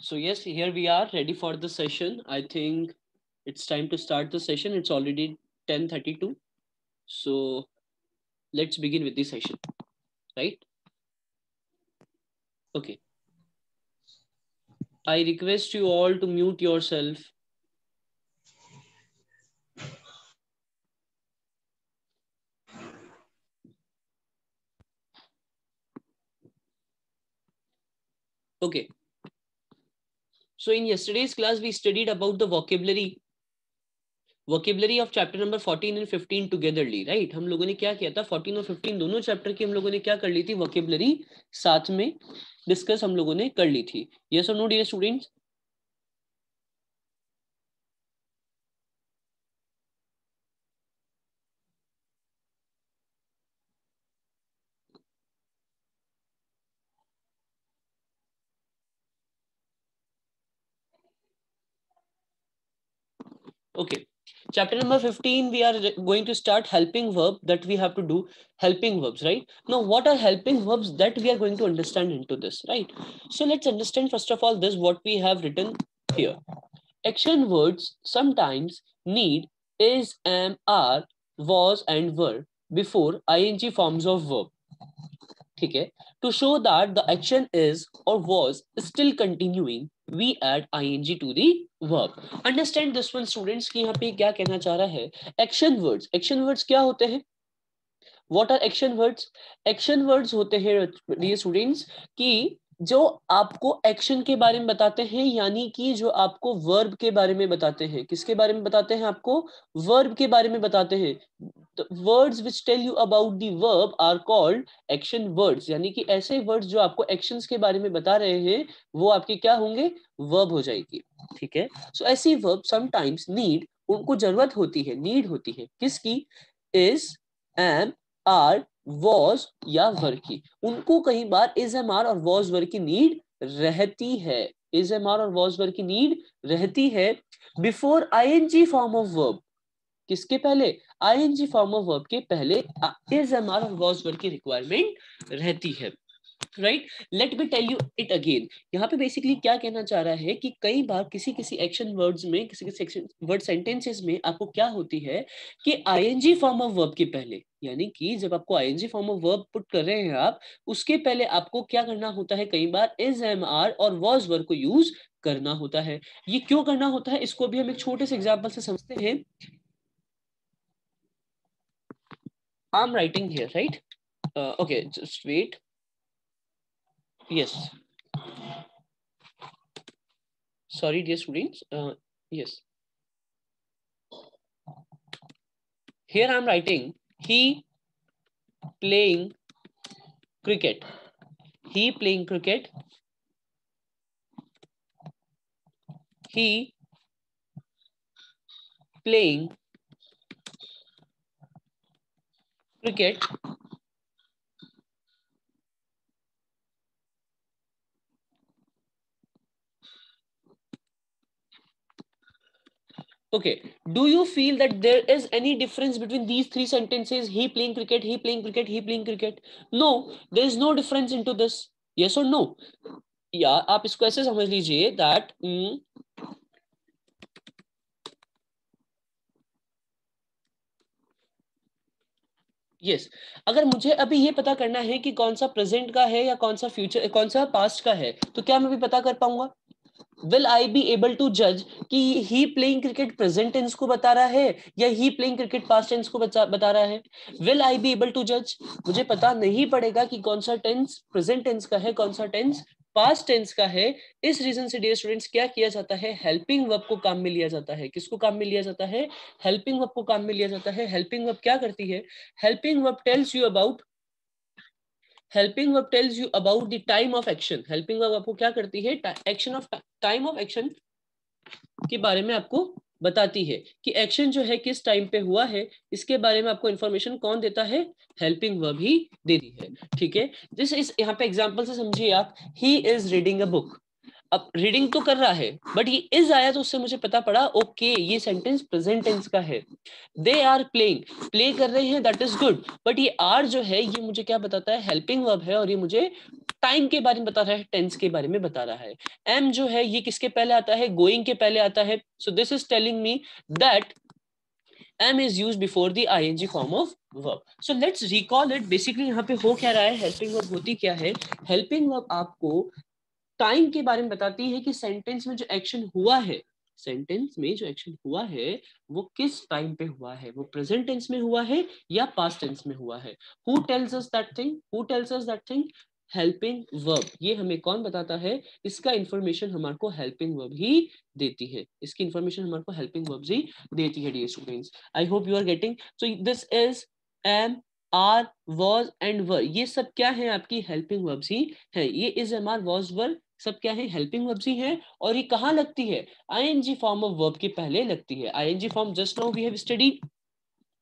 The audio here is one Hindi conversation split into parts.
So yes, here we are ready for the session. I think it's time to start the session. It's already 10:32. So let's begin with the session, right? Okay. I request you all to mute yourself. Okay. So in yesterday's class, we studied about the vocabulary of chapter number 14 and 15 togetherly, right? हम लोगों ने क्या किया था, 14 और 15 दोनों चैप्टर की हम लोगों ने क्या कर ली थी, vocabulary साथ में डिस्कस हम लोगों ने कर ली थी. Yes or no, dear students? Okay. Chapter number 15, we are going to start helping verb that we have to do helping verbs, right? Now, what are helping verbs that we are going to understand into this, right? So let's understand first of all this, what we have written here. Action words sometimes need is, am, are, was and were before ing forms of verb. ठीक है, to show that the action is or was still continuing, we add ing to the verb. Understand this one students कि यहाँ पे क्या कहना चाह रहा है. Action words क्या होते हैं? What are action words? Action words होते हैं dear students कि जो आपको एक्शन के बारे में बताते हैं, यानी कि जो आपको वर्ब के बारे में बताते हैं. किसके बारे में बताते हैं? आपको वर्ब के बारे में बताते हैं. The words which tell you about the verb are called action words. यानी कि ऐसे words जो आपको actions के बारे में बता रहे हैं, वो आपके क्या होंगे? verb हो जाएगी. ठीक है. So ऐसी verb sometimes need, उनको जरूरत होती है, need होती है. किसकी? is, am, are, was या वर की. उनको कई बार is, am, are और was, वर की नीड रहती है. is, am, are और was, वर की नीड रहती है before ing form of verb. किसके पहले? ing फॉर्म ऑफ वर्ब के पहले is, am, are और was, वर की रिक्वायरमेंट रहती है. Right, let me tell you it again. यहाँ पे बेसिकली क्या कहना चाह रहा है कि कई बार किसी किसी एक्शन वर्ड्स में, किसी किसी एक्शन वर्ड सेंटेंसेस में आपको क्या होती है कि आईएनजी फॉर्म ऑफ वर्ब के पहले, यानी कि जब आपको ING form of verb put कर रहे हैं आप, उसके पहले आपको क्या करना होता है, कई बार इज, एम, आर और वॉज वर्ब को यूज करना होता है. ये क्यों करना होता है, इसको भी हम एक छोटे से एग्जाम्पल से समझते हैं. I am writing here, right? Okay, just wait. Yes. Sorry, dear students. Yes. Here I am writing he playing cricket. He playing cricket. He playing cricket. Okay. Do you feel that there is any difference between these three sentences? He playing cricket, he playing cricket, he playing cricket. No, there is no difference into this. Yes or no? या आप इसको ऐसे समझ लीजिए that yes, अगर मुझे अभी ये पता करना है कि कौन सा प्रेजेंट का है या कौन सा फ्यूचर, कौन सा पास्ट का है, तो क्या मैं भी पता कर पाऊंगा? Will I be able to judge कि he playing cricket present tense को बता रहा है या he playing cricket past tense को बता रहा है? Will I be able to judge? मुझे पता नहीं पड़ेगा कि कौन सा टेंस प्रेजेंट टेंस का है, कौन सा टेंस पास्ट टेंस का है. इस रीजन से डियर स्टूडेंट्स क्या किया जाता है, हेल्पिंग वर्ब को काम में लिया जाता है. किसको काम में लिया जाता है? हेल्पिंग वर्ब को काम में लिया जाता है. हेल्पिंग वर्ब क्या करती है? Helping verb tells you about, helping verb tells you about the time of action. Helping verb आपको क्या करती है? Action of, time of action के बारे में आपको बताती है कि एक्शन जो है किस टाइम पे हुआ है. इसके बारे में आपको इंफॉर्मेशन कौन देता है? हेल्पिंग वर्ब ही देती है. ठीक है, दिस इज, यहाँ पे एग्जांपल से समझिए आप. He is reading a book. अब रीडिंग तो कर रहा है बट ये इज आया तो उससे मुझे पता पड़ा ओके ये सेंटेंस प्रेजेंट टेंस का है. दे आर प्लेइंग, प्ले कर रहे हैं, दैट इज गुड. बट ये आर जो है ये मुझे क्या बताता है, हेल्पिंग वर्ब है और ये मुझे टाइम के बारे में बता रहा है, टेंस के बारे में बता रहा है. एम जो है ये किसके पहले आता है, गोइंग के पहले आता है. सो this is telling me that am is used before the ing form of verb. So let's recall it. Basically यहाँ पे हो क्या रहा है, helping verb होती क्या है. helping verb आपको टाइम के बारे में बताती है कि सेंटेंस में जो एक्शन हुआ है, सेंटेंस में जो एक्शन हुआ है वो किस टाइम पे हुआ है, वो प्रेजेंट टेंस में हुआ है या पास्ट टेंस में हुआ है. Who tells us that thing, who tells us that thing, helping verb. ये हमें कौन बताता है, इसका इंफॉर्मेशन हमारे को हेल्पिंग वर्ब ही देती है, इसकी इंफॉर्मेशन हमारे को हेल्पिंग वर्ब ही देती है dear students. I hope you are getting. So this is am, are, was and were, ये सब क्या है, आपकी हेल्पिंग वर्ब्स ही है. ये इज, एम, आर, वॉज, वर सब क्या है, हेल्पिंग वर्ब्स ही है. और ये कहाँ लगती है, आईएनजी फॉर्म ऑफ वर्ब के पहले लगती है. ING form just now we have studied.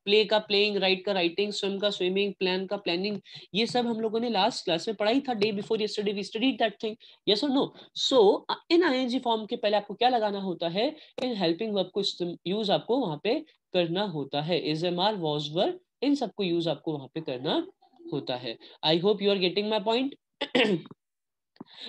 Play का प्लेइंग, राइट का राइटिंग, स्विम का स्विमिंग, प्लान का प्लानिंग, ये सब हम लोगों ने लास्ट क्लास में पढ़ाई था. Day before yesterday we studied that thing. Yes और no. So in ING form के पहले आपको क्या लगाना होता है, इन हेल्पिंग वर्ब को यूज आपको वहां पे करना होता है. Is, am, are, was, were, इन सबको यूज आपको वहां पे करना होता है. I hope you are getting my point.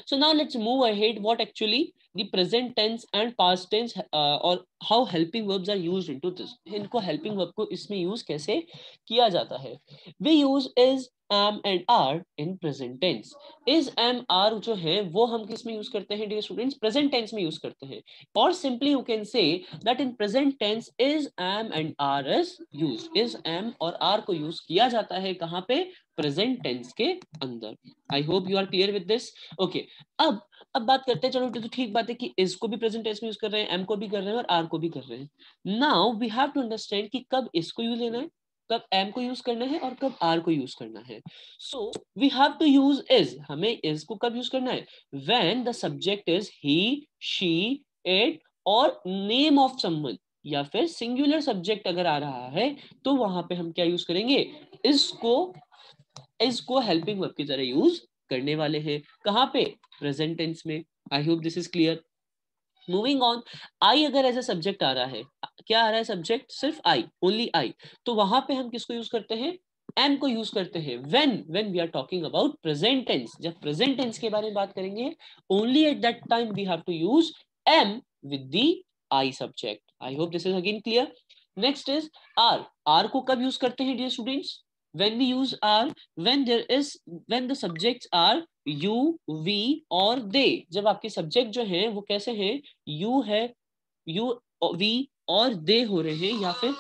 So now let's move ahead what actually the present tense and past tense or how helping verbs are used into this. इनको helping verb को इसमें use कैसे किया जाता है. We use is, am and are in present tense. Is, am, are जो है वो हम किस में use करते हैं dear students, present tense में use करते हैं. Or simply you can say that in present tense is, am and are is used. is, am और are को use किया जाता है कहाँ पे, प्रेजेंट टेंस के अंदर. I hope you are clear with this. Okay, अब बात करते हैं, चलो तो ठीक बात है कि इस को भी प्रेजेंट टेंस में यूज कर रहे हैं, एम को भी कर रहे हैं और आर को भी कर रहे हैं. Now we have to understand कि कब इसको यूज लेना है, कब एम को यूज करना है और कब आर को यूज करना है. So we have to use is. हमें इज को कब यूज करना है, when the subject is he, she, it और नेम ऑफ समवन, या फिर सिंगुलर सब्जेक्ट अगर आ रहा है तो वहां पे हम क्या यूज करेंगे, इसको हेल्पिंग वर्ब की तरह यूज करने वाले हैं. कहां पे, प्रेजेंट टेंस में. I hope this is clear. Moving on, I अगर एज ए सब्जेक्ट आ रहा है, क्या आ रहा है सब्जेक्ट, सिर्फ आई, ओनली आई, तो वहां पे हम किसको यूज करते हैं, एम को यूज करते हैं. When we are talking about present tense, जब प्रेजेंट टेंस के बारे में बात करेंगे, only at that time we have to use am with the I subject. I hope this is again clear. Next is are. Are को कब यूज करते हैं dear students, when we use are, when the subjects are you, we और they. जब आपके सब्जेक्ट जो हैं वो कैसे हैं, you है, you, we और they हो रहे हैं, या फिर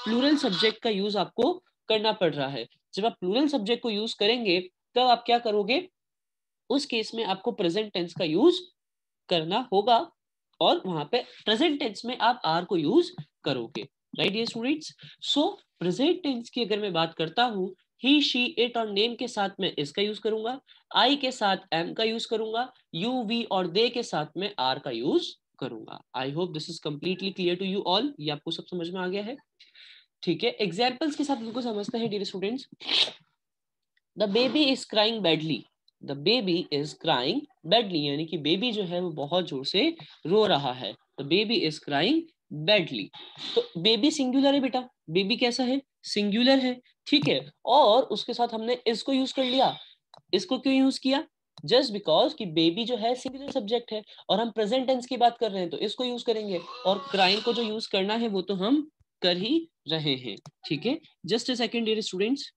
प्लूरल सब्जेक्ट का यूज आपको करना पड़ रहा है. जब आप प्लूरल सब्जेक्ट को यूज करेंगे तब आप क्या करोगे, उस केस में आपको प्रेजेंट टेंस का यूज करना होगा और वहां पे प्रेजेंट टेंस में आप आर को यूज करोगे. Right dear students. So present tense की अगर मैं बात करता हूं, ही, शी, इट और नेम के साथ में इसका यूज करूंगा, आई के साथ एम का यूज करूंगा, यू, वी और दे के साथ में आर का यूज करूंगा. I hope this is completely clear to you all. ये आपको सब समझ में आ गया है. ठीक है, एग्जाम्पल्स के साथ इनको समझते हैं dear students. The baby is crying badly. The baby is crying badly, यानी कि बेबी जो है वो बहुत जोर से रो रहा है. The baby is crying badly. तो बेबी सिंगुलर है बेटा, बेबी कैसा है, सिंगुलर है. ठीक है, और उसके साथ हमने इसको यूज कर लिया. इसको क्यों यूज किया, जस्ट बिकॉज कि बेबी जो है सिंगुलर सब्जेक्ट है और हम प्रेजेंट टेंस की बात कर रहे हैं तो इसको यूज करेंगे, और क्राइंग को जो यूज करना है वो तो हम कर ही रहे हैं. ठीक है, just a second dear students.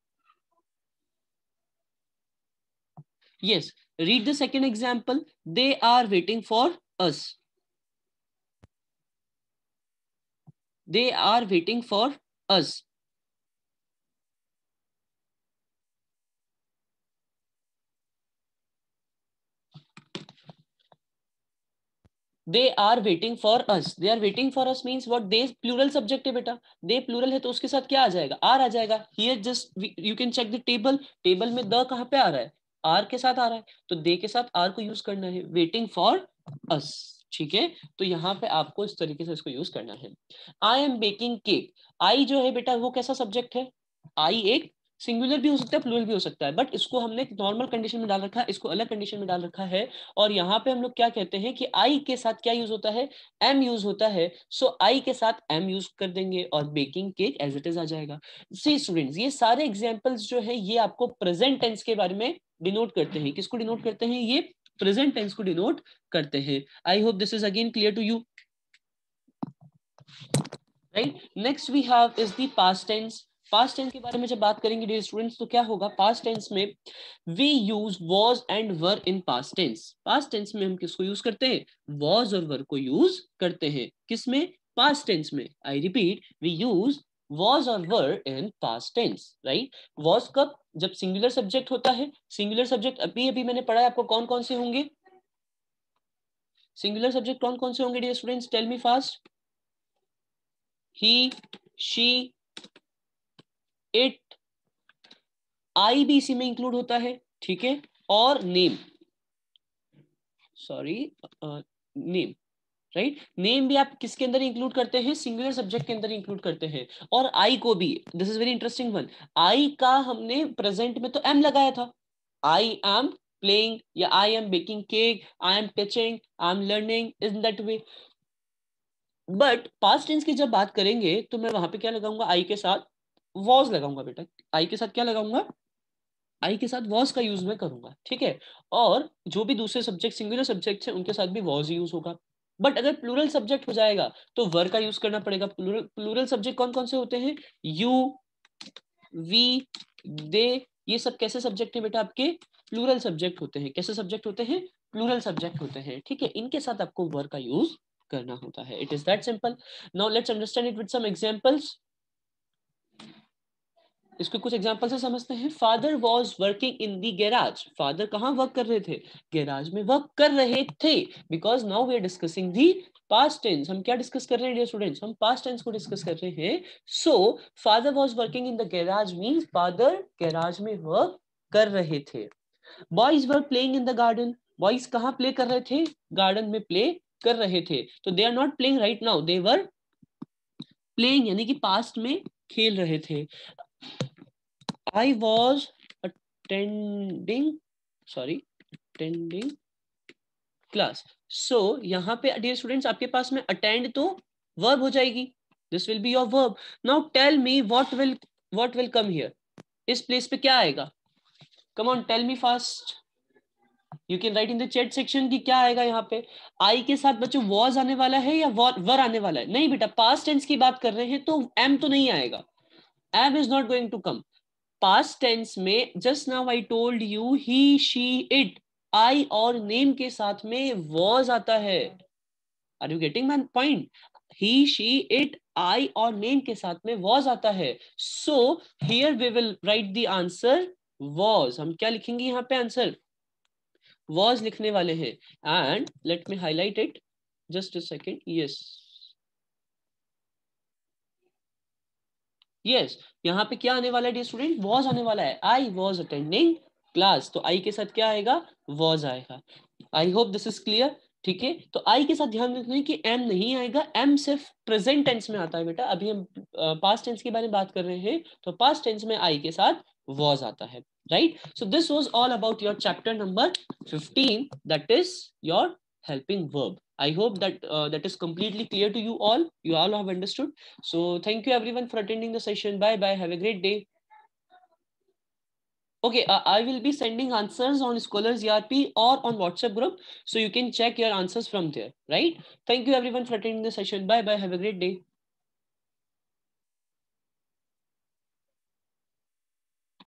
Yes, read the second example. They are waiting for us. They are waiting for us. They are waiting for us. They are waiting for us means what? They plural subject है बेटा. They plural है तो उसके साथ क्या आ जाएगा, are आ जाएगा. Here just you can check the table. Table में the कहाँ पे आ रहा है, are के साथ आ रहा है, तो they के साथ are को यूज करना है. Waiting for us. ठीक है, तो यहाँ पे आपको इस तरीके से इसको यूज करना है. I am baking cake. I जो है बेटा वो कैसा सब्जेक्ट है, I एक सिंगुलर भी हो सकता है, प्लूरल भी हो सकता है, बट इसको हमने नॉर्मल कंडीशन में डाल रखा है, इसको अलग कंडीशन में डाल रखा है। और यहाँ पे हम लोग क्या कहते हैं कि आई के साथ क्या यूज होता है, एम यूज होता है। सो आई के साथ एम यूज कर देंगे और baking cake as it is आ जाएगा। सी स्टूडेंट्स, ये सारे एग्जाम्पल्स जो है ये आपको प्रेजेंट टेंस के बारे में डिनोट करते हैं। किसको डिनोट करते हैं, ये प्रेजेंट टेंस को डिनोट करते हैं। I hope this is again clear to you, right. Next we have is the past tense. Past tense के बारे में जब बात करेंगे डियर स्टूडेंट्स, तो क्या होगा पास्ट टेंस में, we use was and were in past tense. Past tense में हम किसको यूज करते हैं, वॉज और वर को यूज करते हैं। किसमें, पास्ट टेंस में। I repeat, we use was और were in past tense, right. Was कब, जब सिंगुलर सब्जेक्ट होता है। सिंगुलर सब्जेक्ट अभी अभी मैंने पढ़ा है आपको, कौन कौन से होंगे सिंगुलर सब्जेक्ट, कौन कौन से होंगे dear students, tell me fast. He, she, it, I भी इसी में इंक्लूड होता है, ठीक है। और name, sorry, name, right. Name भी आप किसके अंदर इंक्लूड करते हैं, सिंगुलर सब्जेक्ट के अंदर इंक्लूड करते हैं। और आई को भी, this is very interesting one, I का हमने प्रेजेंट में तो एम लगाया था, आई एम प्लेइंग या I am baking cake, I am teaching, I am learning, in that way. But past tense की जब बात करेंगे तो मैं वहां पे क्या लगाऊंगा, आई के साथ वॉज लगाऊंगा बेटा। आई के साथ क्या लगाऊंगा, आई के साथ वॉज का यूज मैं करूंगा, ठीक है। और जो भी दूसरे सब्जेक्ट सिंगुलर सब्जेक्ट है उनके साथ भी वॉज यूज होगा। बट अगर प्लूरल सब्जेक्ट हो जाएगा तो वर का यूज करना पड़ेगा। प्लूरल प्लूरल सब्जेक्ट कौन कौन से होते हैं, यू, वी, दे, ये सब कैसे सब्जेक्ट है बेटा आपके, प्लूरल सब्जेक्ट होते हैं। कैसे सब्जेक्ट होते हैं, प्लूरल सब्जेक्ट होते हैं, ठीक है। इनके साथ आपको वर का यूज करना होता है। It is that simple. Now let's understand it with some examples. इसको कुछ एग्जांपल से समझते हैं। Father was working in the garage. Father कहाँ वर्क कर रहे थे, गैराज में वर्क कर रहे थे। Because now we are discussing the past tense. हम क्या डिस्कस कर रहे हैं डियर स्टूडेंट्स, हम पास्ट टेंस को डिस्कस कर रहे हैं। So father was working in the garage means father garage में वर्क कर रहे थे। Boys were playing in the garden. Boys कहाँ प्ले कर रहे थे, गार्डन में प्ले कर रहे थे। तो they are not playing right now, they were playing, यानी कि पास्ट में खेल रहे थे। I was attending, sorry, attending class. So यहाँ पे dear students आपके पास में attend तो verb हो जाएगी. This will be your verb. Now tell me what will come here. इस place पे क्या आएगा? Come on, tell me fast. You can write in the chat section कि क्या आएगा यहाँ पे। I के साथ बच्चों was आने वाला है या वर आने वाला है? नहीं बेटा, past tense की बात कर रहे हैं तो am तो नहीं आएगा. Am is not going to come. Past tense में just now I told you he, she, it, I और नेम के साथ में वॉज आता है। Are you getting my point, he, she, it, I और नेम के साथ में वॉज आता है। So here we will write the answer was. हम क्या लिखेंगे यहाँ पे, आंसर वॉज लिखने वाले हैं। And let me highlight it, just a second, yes yes, यहाँ पे क्या आने वाला है डियर स्टूडेंट, वॉज आने वाला है। आई वॉज अटेंडिंग क्लास, तो आई के साथ क्या आएगा, वॉज आएगा। आई होप दिस इज क्लियर, ठीक है। तो आई के साथ ध्यान रखना है कि एम नहीं आएगा, एम सिर्फ प्रेजेंट टेंस में आता है बेटा। अभी हम पास्ट टेंस के बारे में बात कर रहे हैं, तो पास्ट टेंस में आई के साथ वॉज आता है, right. So this was all about your chapter number 15, that is your helping verb. I hope that that is completely clear to you all. You all have understood. So thank you everyone for attending the session. Bye bye. Have a great day. Okay, I will be sending answers on Scholars ERP or on WhatsApp group, so you can check your answers from there. Right? Thank you everyone for attending the session. Bye bye. Have a great day.